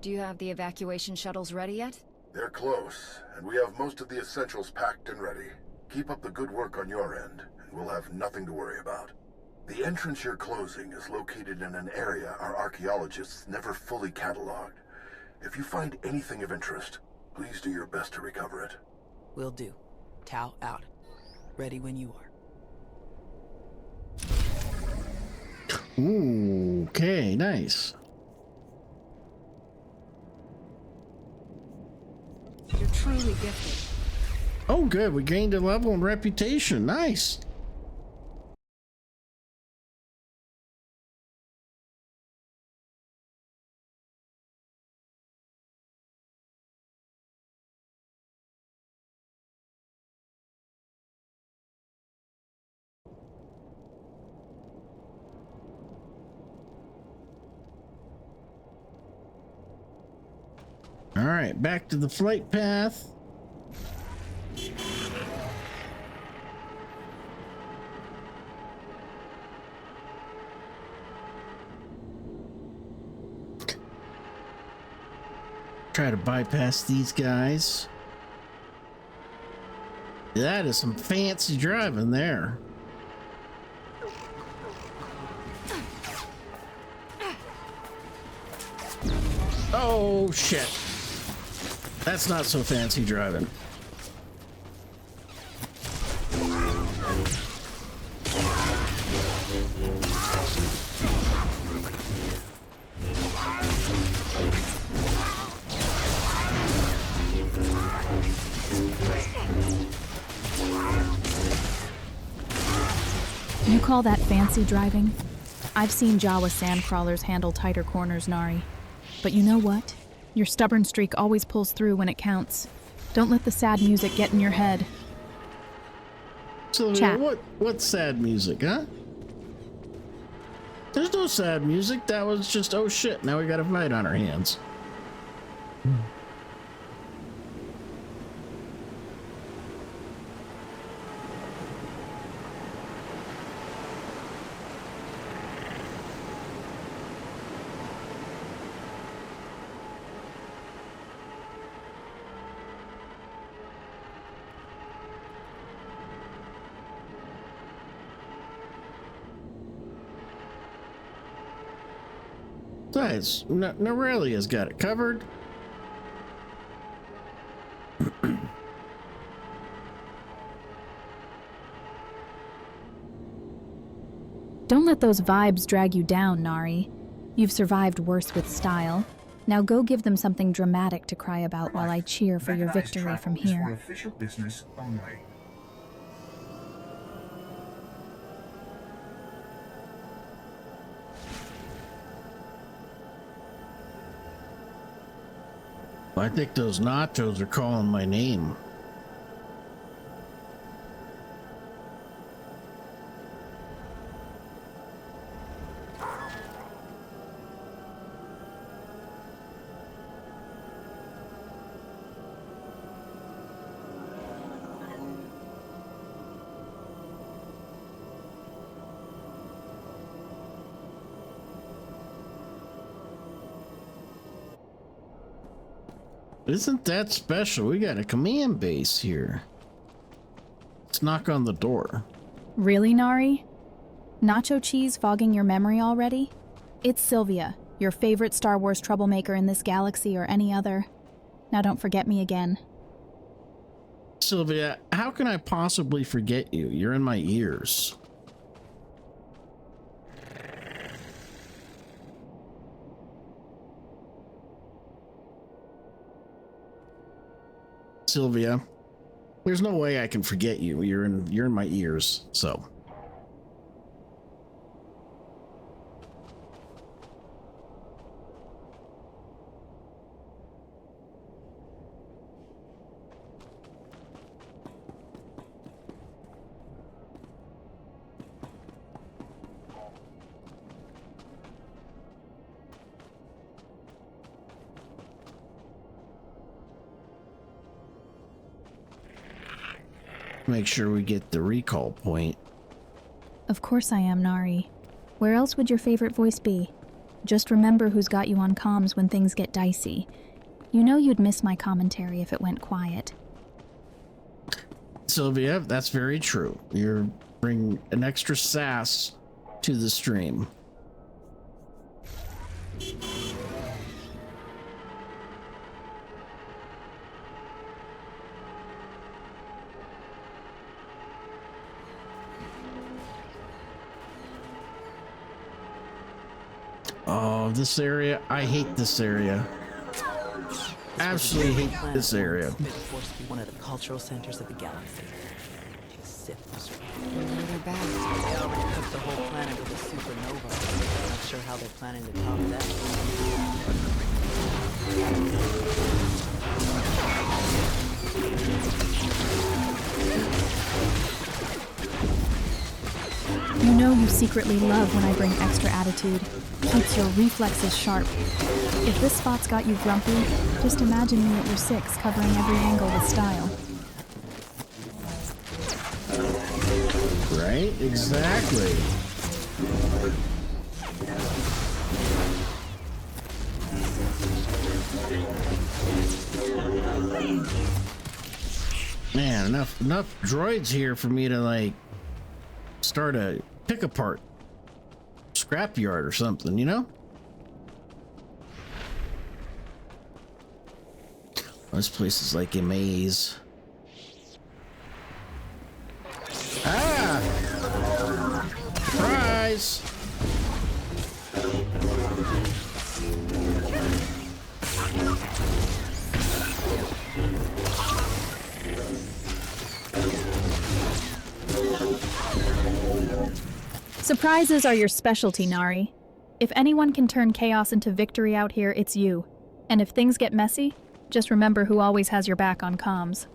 Do you have the evacuation shuttles ready yet? They're close, and we have most of the essentials packed and ready. Keep up the good work on your end, and we'll have nothing to worry about. The entrance you're closing is located in an area our archaeologists never fully cataloged. If you find anything of interest, please do your best to recover it. Will do. Tau out. Ready when you are. Ooh, okay, nice. You're truly gifted. Oh, good. We gained a level in reputation. Nice. All right, back to the flight path. Try to bypass these guys. That is some fancy driving there. Oh shit. That's not so fancy driving. You call that fancy driving? I've seen Jawa sandcrawlers handle tighter corners, Nari. But you know what? Your stubborn streak always pulls through when it counts. Don't let the sad music get in your head. Sylvia, what's sad music, huh? There's no sad music. That was just, oh shit, now we got a fight on our hands. Besides, Narelia's got it covered. Don't let those vibes drag you down, Nari. You've survived worse with style. Now go give them something dramatic to cry about while I cheer for your victory from Is for here. official business only. I think those nachos are calling my name. Isn't that special? We got a command base here. Let's knock on the door. Really, Nari? Nacho cheese fogging your memory already? It's Sylvia, your favorite Star Wars troublemaker in this galaxy or any other. Now don't forget me again. Sylvia, how can I possibly forget you? You're in my ears. Sylvia, there's no way I can forget you. You're in my ears, so. Make sure we get the recall point. Of course I am, Nari. Where else would your favorite voice be? Just remember who's got you on comms when things get dicey. You know you'd miss my commentary if it went quiet. Sylvia, that's very true. You're bringing an extra sass to the stream. Oh, this area. I hate this area. Absolutely hate this area. It's forced to be one of the cultural centers of the galaxy. Sith was right. They're back. They already took the whole planet with a supernova. Not sure how they're planning to top that. You know you secretly love when I bring extra attitude. Keeps your reflexes sharp. If this spot's got you grumpy, just imagine me at your 6 covering every angle with style. Right? Exactly. Man, enough droids here for me to like start a pick apart scrapyard or something, you know? This place is like a maze. Ah! Surprise! Surprises are your specialty, Nari. If anyone can turn chaos into victory out here, it's you. And if things get messy, just remember who always has your back on comms.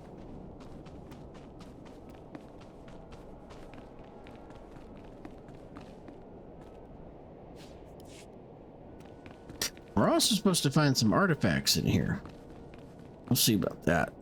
We're also supposed to find some artifacts in here. We'll see about that.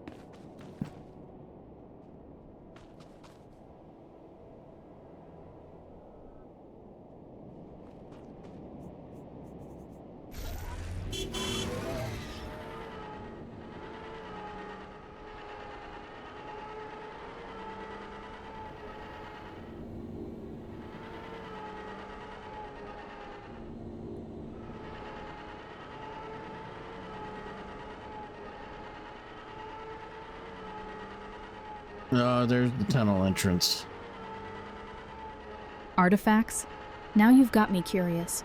Oh, there's the tunnel entrance. Artifacts? Now you've got me curious.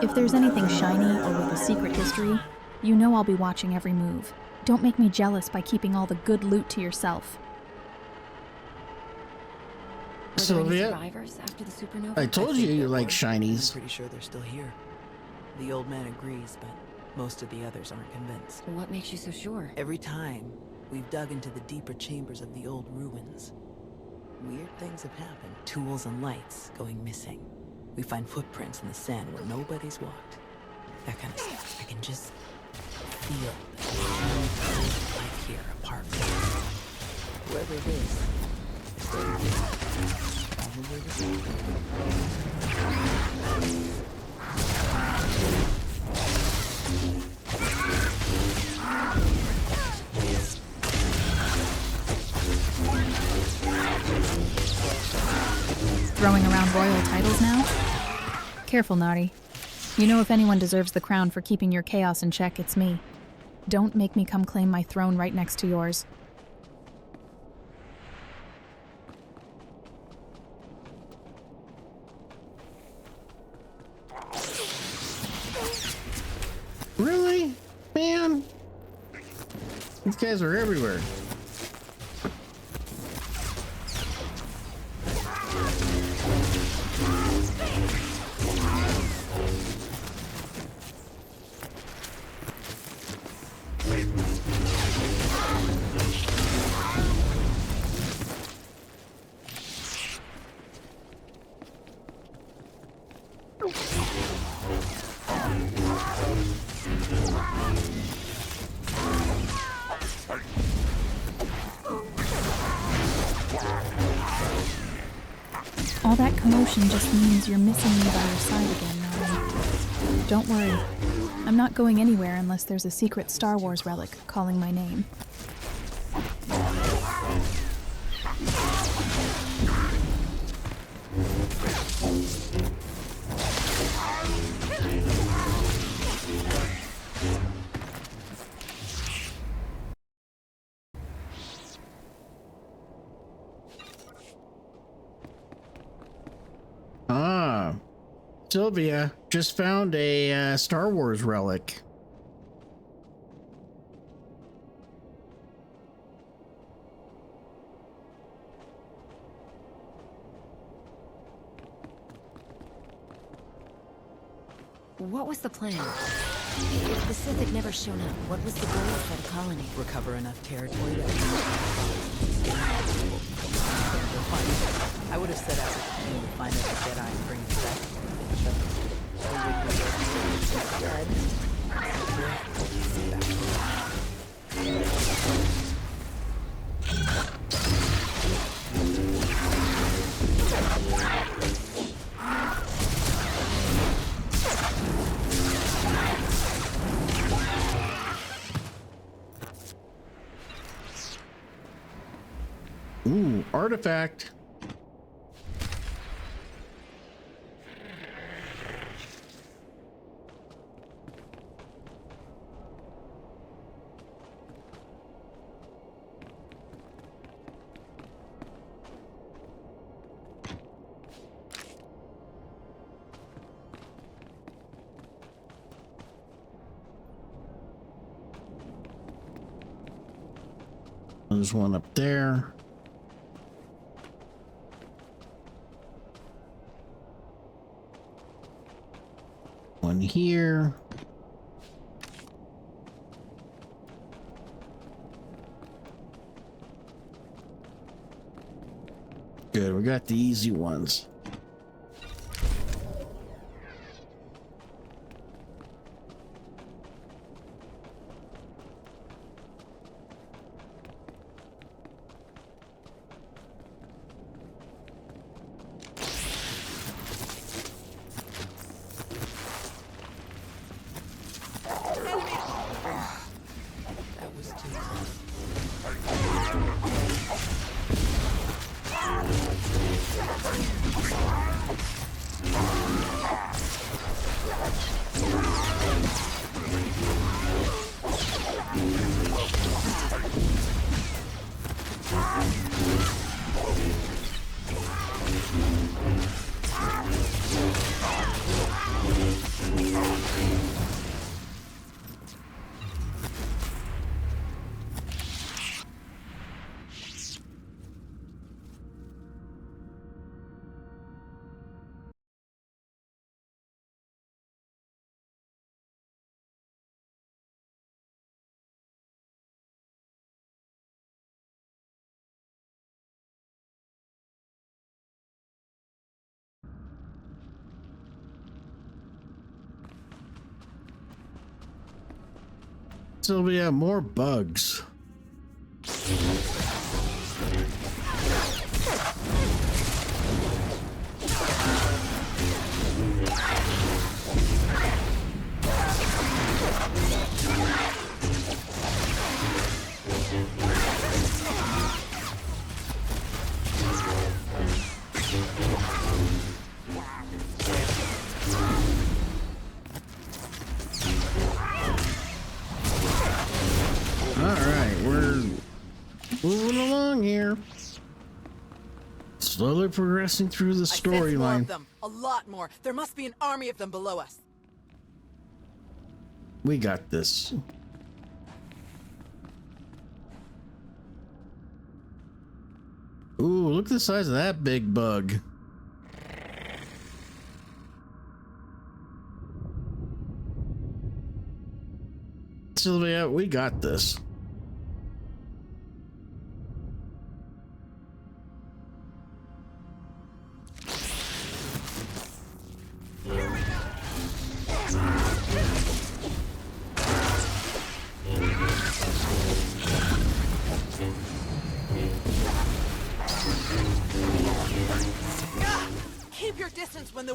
If there's anything shiny or with a secret history, you know I'll be watching every move. Don't make me jealous by keeping all the good loot to yourself. Sylvia, Survivors after the supernova? I told you you like shinies. I'm pretty sure they're still here. The old man agrees, but most of the others aren't convinced. What makes you so sure? Every time, we've dug into the deeper chambers of the old ruins. Weird things have happened. Tools and lights going missing. We find footprints in the sand where nobody's walked. That kind of stuff. I can just feel the life here apart from us. Whoever it is probably the same. Throwing around royal titles now? Careful, Nari. You know if anyone deserves the crown for keeping your chaos in check, it's me. Don't make me come claim my throne right next to yours. Really? Man? These guys are everywhere. All that commotion just means you're missing me by your side again, Nari. Don't worry. I'm not going anywhere unless there's a secret Star Wars relic calling my name. Ah, Sylvia just found a Star Wars relic. What was the plan? If the Sith had never shown up, what was the goal for the colony? Recover enough territory to... I would have set out to find out the Jedi and bring it back. Ooh, artifact. There's one up there. One here. Good, we got the easy ones. Sylvia, more bugs. Moving along here. Slowly progressing through the storyline. A lot more. There must be an army of them below us. We got this. Ooh, look at the size of that big bug. Sylvia, we got this.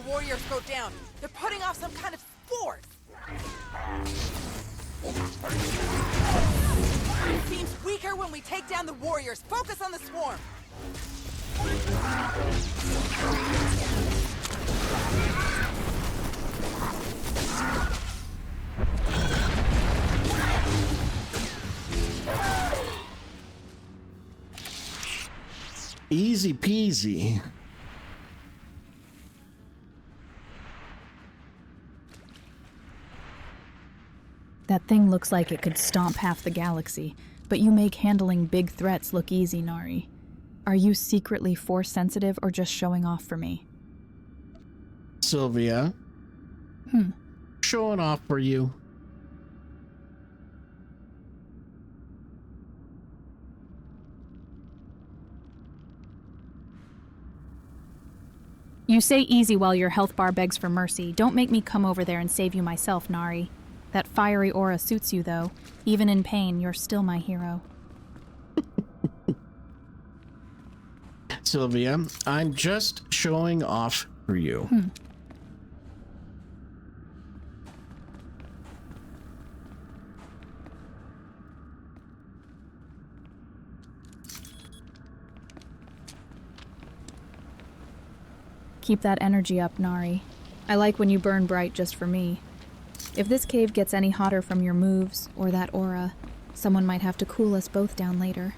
warriors go down. They're putting off some kind of sport. It seems weaker when we take down the warriors. Focus on the swarm. Easy peasy. That thing looks like it could stomp half the galaxy, but you make handling big threats look easy, Nari. Are you secretly force sensitive or just showing off for me? Sylvia. Showing off for you. You say easy while your health bar begs for mercy. Don't make me come over there and save you myself, Nari. That fiery aura suits you, though. Even in pain, you're still my hero. Sylvia, I'm just showing off for you. Keep that energy up, Nari. I like when you burn bright just for me. If this cave gets any hotter from your moves, or that aura, someone might have to cool us both down later.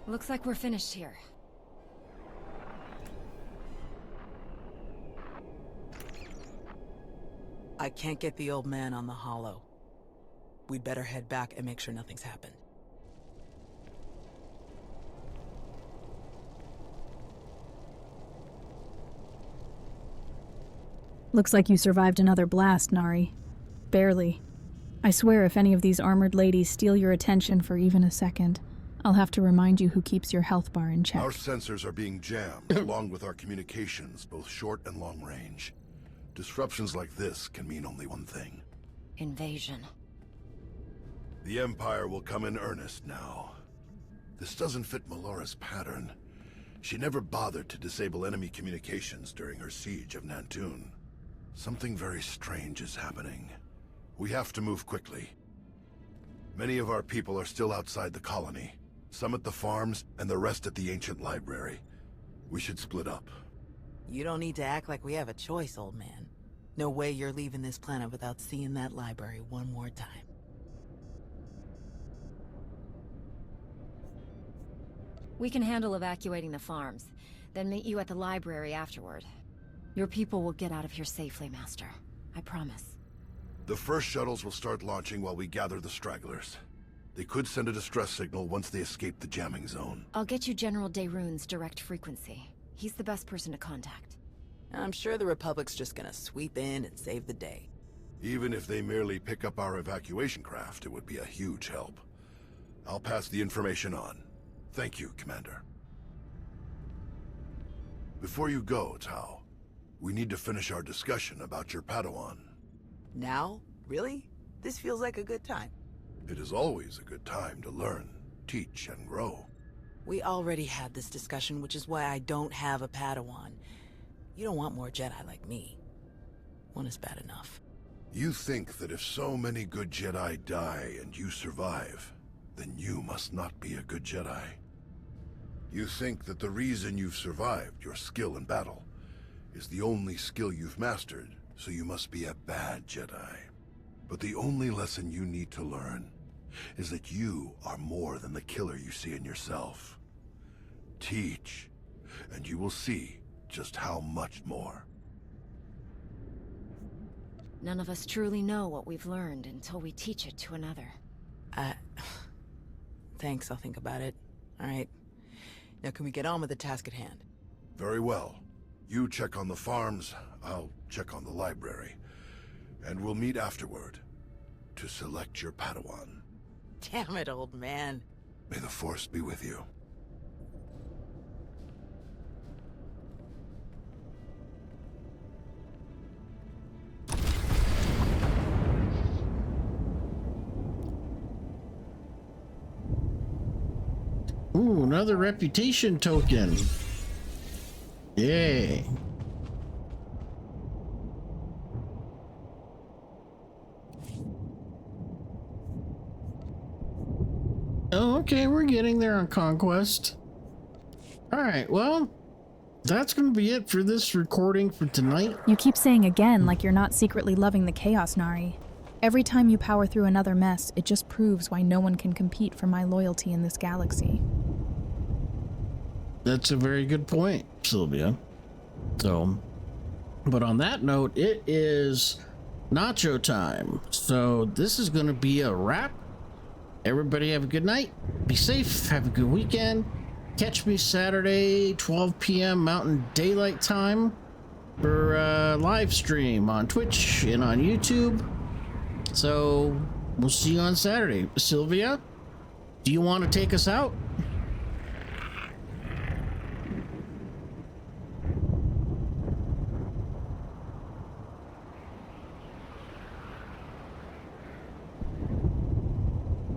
Looks like we're finished here. I can't get the old man on the hollow. We'd better head back and make sure nothing's happened. Looks like you survived another blast, Nari. Barely. I swear if any of these armored ladies steal your attention for even a second, I'll have to remind you who keeps your health bar in check. Our sensors are being jammed, along with our communications, both short and long range. Disruptions like this can mean only one thing. Invasion. The Empire will come in earnest now. This doesn't fit Melora's pattern. She never bothered to disable enemy communications during her siege of Nantoon. Something very strange is happening. We have to move quickly. Many of our people are still outside the colony. Some at the farms, and the rest at the ancient library. We should split up. You don't need to act like we have a choice, old man. No way you're leaving this planet without seeing that library one more time. We can handle evacuating the farms, then meet you at the library afterward. Your people will get out of here safely, Master. I promise. The first shuttles will start launching while we gather the stragglers. They could send a distress signal once they escape the jamming zone. I'll get you General Daeroon's direct frequency. He's the best person to contact. I'm sure the Republic's just gonna sweep in and save the day. Even if they merely pick up our evacuation craft, it would be a huge help. I'll pass the information on. Thank you, Commander. Before you go, Tao, we need to finish our discussion about your Padawan. Now? Really? This feels like a good time. It is always a good time to learn, teach, and grow. We already had this discussion, which is why I don't have a Padawan. You don't want more Jedi like me. One is bad enough. You think that if so many good Jedi die and you survive, then you must not be a good Jedi. You think that the reason you've survived, your skill in battle, is the only skill you've mastered, so you must be a bad Jedi. But the only lesson you need to learn is that you are more than the killer you see in yourself. Teach, and you will see just how much more. None of us truly know what we've learned until we teach it to another. Thanks, I'll think about it. All right. Now can we get on with the task at hand? Very well. You check on the farms, I'll check on the library. And we'll meet afterward to select your Padawan. Damn it, old man. May the Force be with you. Ooh, another reputation token. Yay. Oh, okay, we're getting there on Conquest. Alright, well, that's gonna be it for this recording for tonight. You keep saying again like you're not secretly loving the chaos, Nari. Every time you power through another mess, it just proves why no one can compete for my loyalty in this galaxy. That's a very good point, Sylvia. So, but on that note, it is nacho time. So this is going to be a wrap. Everybody have a good night. Be safe. Have a good weekend. Catch me Saturday, 12 p.m. Mountain Daylight Time for a live stream on Twitch and on YouTube. So we'll see you on Saturday. Sylvia, do you want to take us out?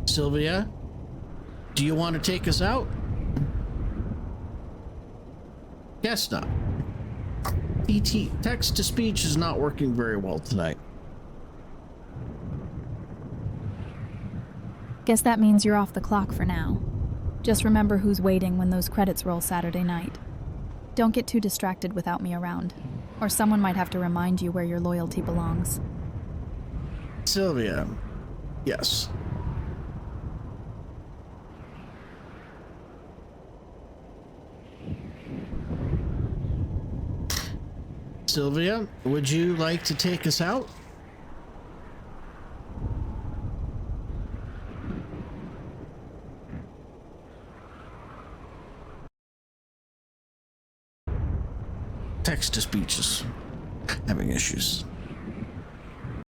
Sylvia, do you want to take us out? Guess not. Text to speech is not working very well tonight. Guess that means you're off the clock for now. Just remember who's waiting when those credits roll Saturday night. Don't get too distracted without me around, or someone might have to remind you where your loyalty belongs. Sylvia, yes. Sylvia, would you like to take us out? Text to speech is having issues.